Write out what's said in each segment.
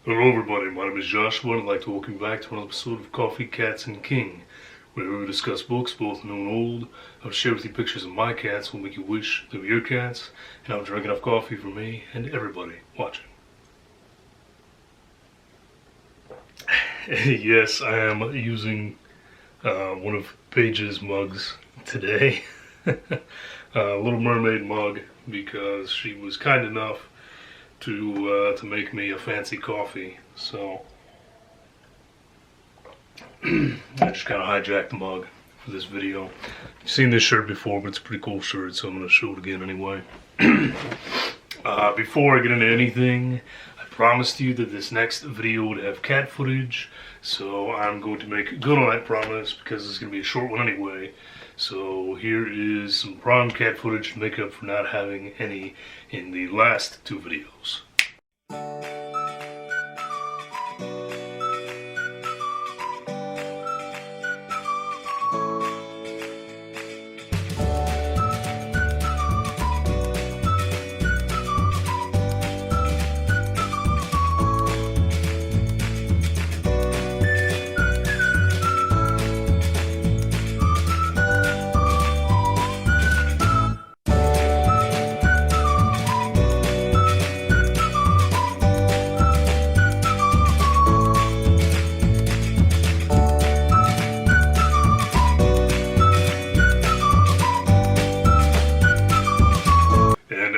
Hello everybody, my name is Joshua and I'd like to welcome you back to another episode of Coffee, Cats, and King, where we discuss books, both new and old. I'll share with you pictures of my cats will make you wish they were your cats, and I'll drink enough coffee for me and everybody watching. Yes, I am using one of Paige's mugs today. Little Mermaid mug, because she was kind enough to make me a fancy coffee. So I just kind of hijacked the mug for this video. You've seen this shirt before, but it's a pretty cool shirt, so I'm going to show it again anyway. Before I get into anything, I promised you that this next video would have cat footage, so I'm going to make good on that promise because it's going to be a short one anyway. So here is some prime cat footage to make up for not having any in the last two videos.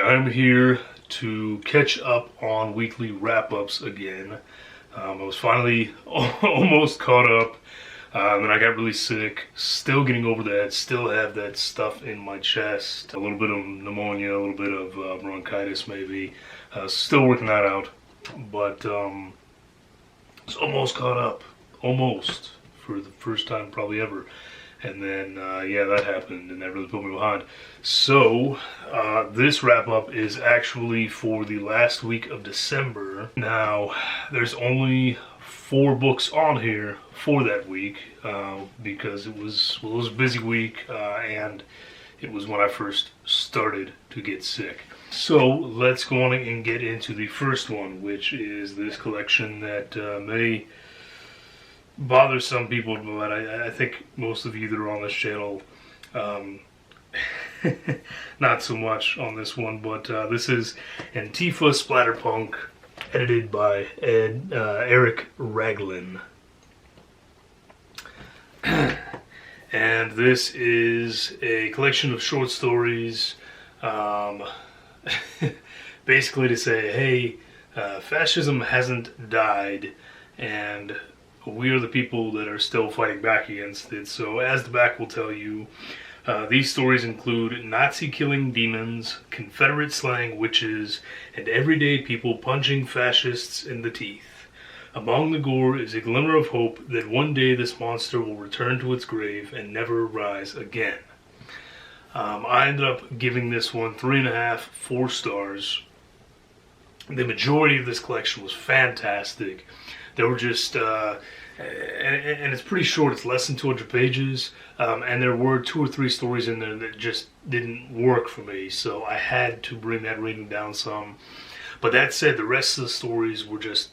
I'm here to catch up on weekly wrap-ups again. I was finally almost caught up, and then I got really sick. Still getting over that, still have that stuff in my chest. A little bit of pneumonia, a little bit of bronchitis maybe. Still working that out, but it's almost caught up. Almost, for the first time probably ever. And then, yeah, that happened, and that really put me behind. So, this wrap-up is actually for the last week of December. Now, there's only 4 books on here for that week, because it was a busy week, and it was when I first started to get sick. So, let's go on and get into the first one, which is this collection that may bother some people, but I think most of you that are on this channel, not so much on this one, but this is Antifa Splatterpunk, edited by Eric Raglan. And this is a collection of short stories, basically to say, hey, fascism hasn't died, and we are the people that are still fighting back against it. So as the back will tell you, these stories include Nazi-killing demons, Confederate slaying witches, and everyday people punching fascists in the teeth. Among the gore is a glimmer of hope that one day this monster will return to its grave and never rise again. I ended up giving this one 3.5, 4 stars. The majority of this collection was fantastic. They were just, and it's pretty short, it's less than 200 pages, and there were 2 or 3 stories in there that just didn't work for me, so I had to bring that rating down some. But that said, the rest of the stories were just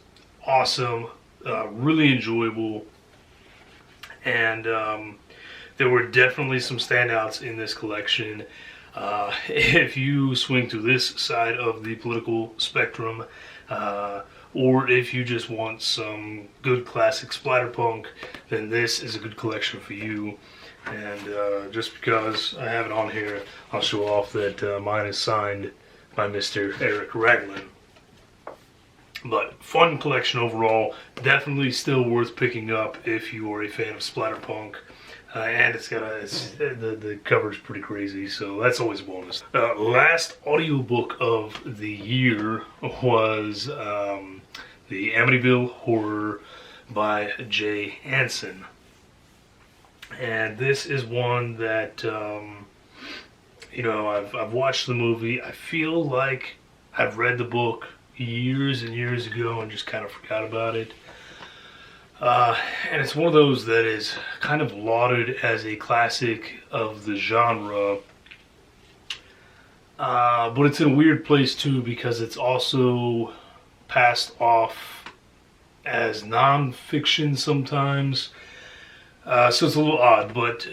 awesome, really enjoyable, and there were definitely some standouts in this collection. If you swing to this side of the political spectrum, or if you just want some good classic splatterpunk, then this is a good collection for you. And just because I have it on here, I'll show off that mine is signed by Mr. Eric Raglan. But fun collection overall, definitely still worth picking up if you are a fan of splatterpunk. And it's got the cover's pretty crazy, so that's always a bonus. Last audiobook of the year was the Amityville Horror by Jay Hansen. And this is one that, you know, I've watched the movie. I feel like I've read the book years and years ago and just kind of forgot about it. And it's one of those that is kind of lauded as a classic of the genre. But it's in a weird place too, because it's also passed off as nonfiction sometimes. So it's a little odd, but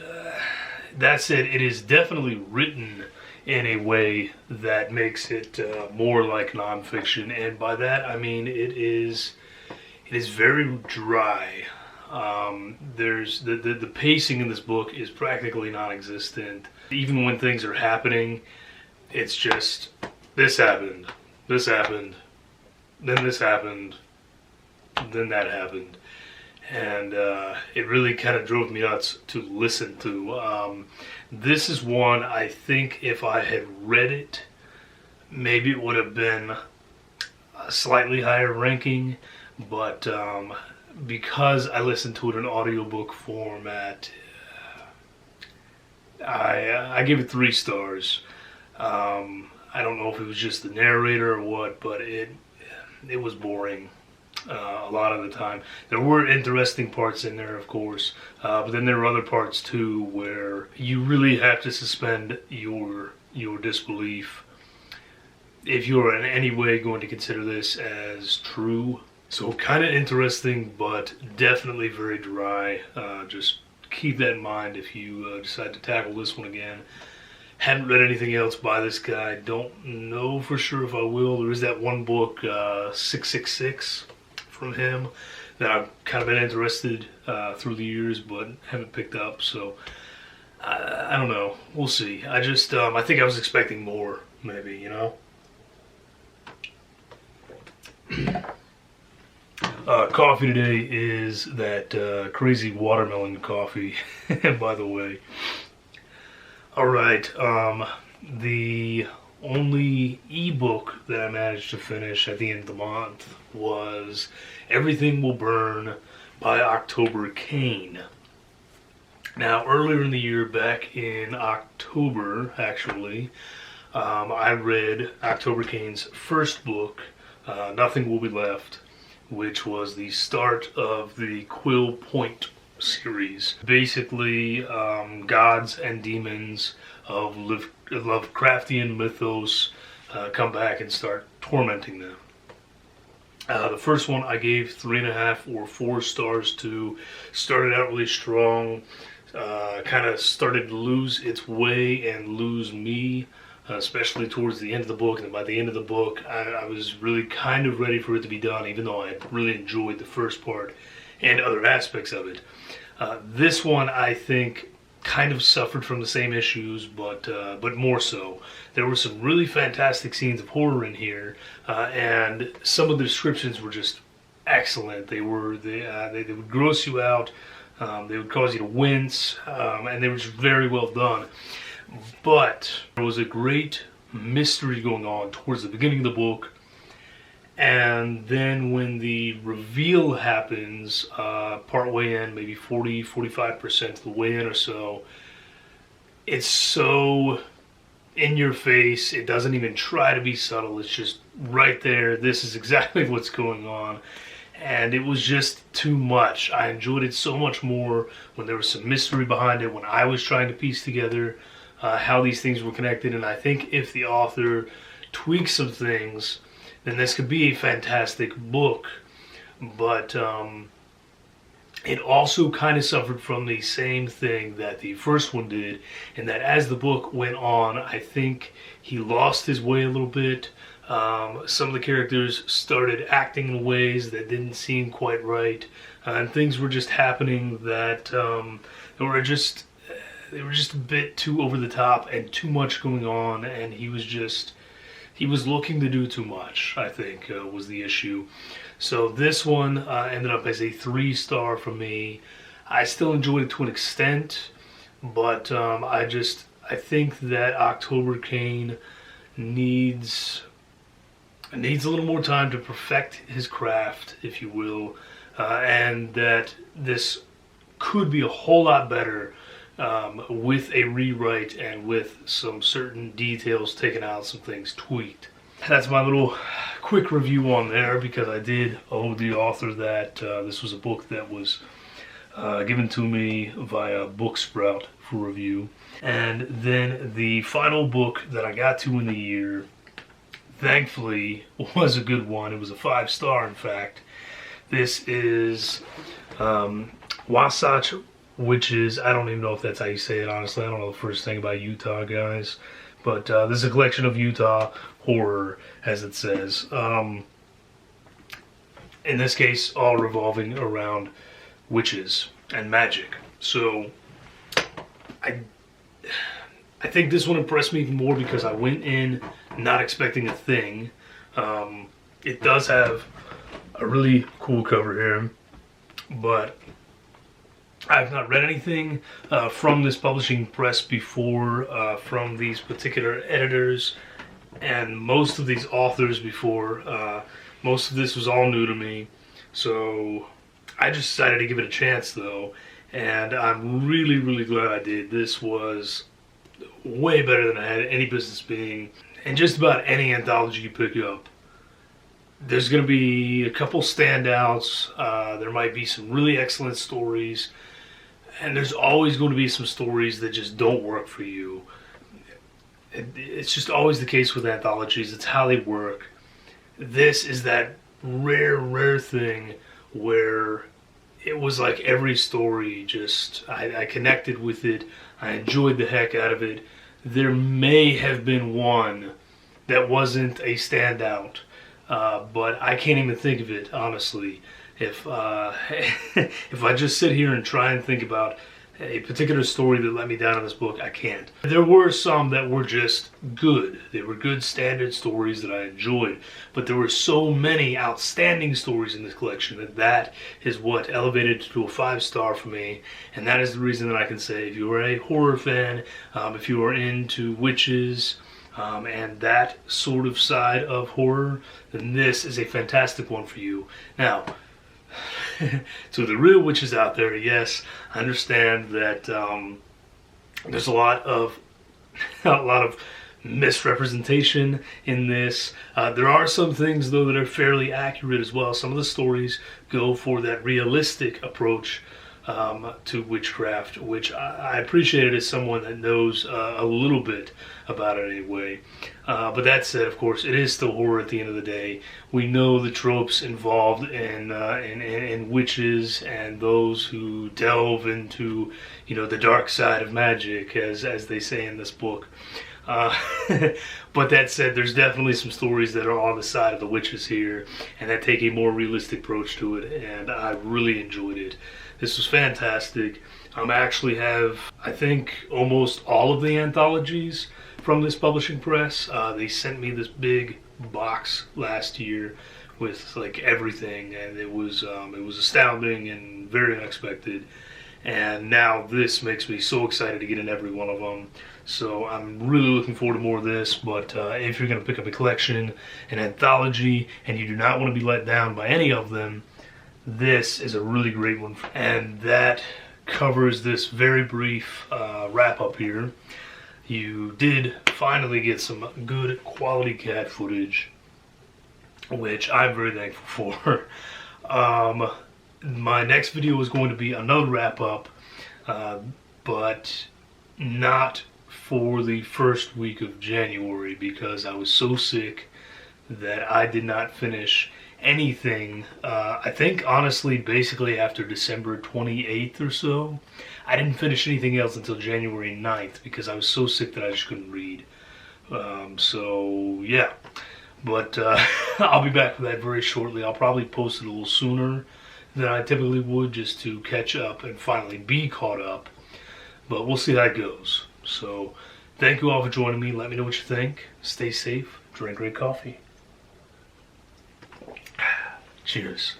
that said, it is definitely written in a way that makes it more like nonfiction, and by that I mean it is very dry. There's the pacing in this book is practically non-existent. Even when things are happening, it's just this happened, then this happened, then that happened. And it really kind of drove me nuts to listen to. This is one I think if I had read it, maybe it would have been a slightly higher ranking, but because I listened to it in audiobook format, I give it 3 stars. I don't know if it was just the narrator or what, but it was boring. A lot of the time. There were interesting parts in there, of course, but then there were other parts too where you really have to suspend your disbelief if you're in any way going to consider this as true. So kind of interesting, but definitely very dry. Just keep that in mind if you decide to tackle this one again. Haven't read anything else by this guy. Don't know for sure if I will. There is that one book, 666, from him that I've kind of been interested through the years, but haven't picked up. So I don't know. We'll see. I just I think I was expecting more, maybe, you know. Coffee today is that crazy watermelon coffee. By the way. All right. The only ebook that I managed to finish at the end of the month was Everything Will Burn by October Kane. Now, earlier in the year, back in October, actually, I read October Kane's first book, Nothing Will Be Left, which was the start of the Quill Point series. Basically, gods and demons of Lovecraftian mythos come back and start tormenting them. The first one I gave 3.5 or 4 stars to. Started out really strong, kind of started to lose its way and lose me, especially towards the end of the book. And by the end of the book, I was really kind of ready for it to be done, even though I had really enjoyed the first part and other aspects of it. This one, I think, kind of suffered from the same issues, but more so. There were some really fantastic scenes of horror in here, and some of the descriptions were just excellent. They would gross you out, they would cause you to wince, and they were just very well done. But there was a great mystery going on towards the beginning of the book, and then when the reveal happens, part way in, maybe 40-45% of the way in or so, it's so in your face. It doesn't even try to be subtle. It's just right there. This is exactly what's going on. And it was just too much. I enjoyed it so much more when there was some mystery behind it, when I was trying to piece together how these things were connected. And I think if the author tweaks some things, then this could be a fantastic book. But it also kind of suffered from the same thing that the first one did, and that as the book went on, I think he lost his way a little bit. Some of the characters started acting in ways that didn't seem quite right, and things were just happening that they were just a bit too over the top and too much going on, and he was looking to do too much, I think, was the issue. So this one ended up as a 3-star from me. I still enjoyed it to an extent, but I think that October Kane needs a little more time to perfect his craft, if you will, and that this could be a whole lot better with a rewrite and with some certain details taken out, some things tweaked. That's my little quick review on there, because I did owe the author that. This was a book that was given to me via Booksprout for review. And then the final book that I got to in the year, thankfully, was a good one. It was a 5-star, in fact. This is Wasatch Witches. I don't even know if that's how you say it, honestly. I don't know the first thing about Utah, guys. But this is a collection of Utah horror, as it says. In this case, all revolving around witches and magic. So, I think this one impressed me more because I went in not expecting a thing. It does have a really cool cover here, but I've not read anything from this publishing press before, from these particular editors, and most of these authors before. Most of this was all new to me, so I just decided to give it a chance, though, and I'm really, really glad I did. This was way better than I had any business being, and just about any anthology you pick up, there's going to be a couple standouts. There might be some really excellent stories, and there's always going to be some stories that just don't work for you. It's just always the case with anthologies. It's how they work. This is that rare thing where it was like every story just, I connected with it. I enjoyed the heck out of it. There may have been one that wasn't a standout, but I can't even think of it, honestly. If if I just sit here and try and think about a particular story that let me down in this book, I can't. There were some that were just good. They were good standard stories that I enjoyed, but there were so many outstanding stories in this collection that is what elevated it to a 5-star for me, and that is the reason that I can say if you are a horror fan, if you are into witches, and that sort of side of horror, then this is a fantastic one for you. Now, to the real witches out there, yes, I understand that there's a lot of misrepresentation in this. There are some things, though, that are fairly accurate as well. Some of the stories go for that realistic approach to witchcraft, which I appreciated as someone that knows a little bit about it anyway. But that said, of course, it is still horror at the end of the day. We know the tropes involved in witches and those who delve into, the dark side of magic, as they say in this book. But that said, there's definitely some stories that are on the side of the witches here, and that take a more realistic approach to it, and I really enjoyed it. This was fantastic. I actually have, I think, almost all of the anthologies from this publishing press. They sent me this big box last year with like everything, and it was astounding and very unexpected. And now this makes me so excited to get in every one of them. So I'm really looking forward to more of this. But if you're going to pick up a collection, an anthology, and you do not want to be let down by any of them, this is a really great one. And that covers this very brief wrap-up here. You did finally get some good quality cat footage, which I'm very thankful for. My next video is going to be another wrap-up, but not for the first week of January, because I was so sick that I did not finish anything. I think, honestly, basically after December 28th or so, I didn't finish anything else until January 9th, because I was so sick that I just couldn't read. So, yeah. But I'll be back with that very shortly. I'll probably post it a little sooner than I typically would, just to catch up and finally be caught up. But we'll see how it goes. So, thank you all for joining me. Let me know what you think. Stay safe. Drink great coffee. Cheers.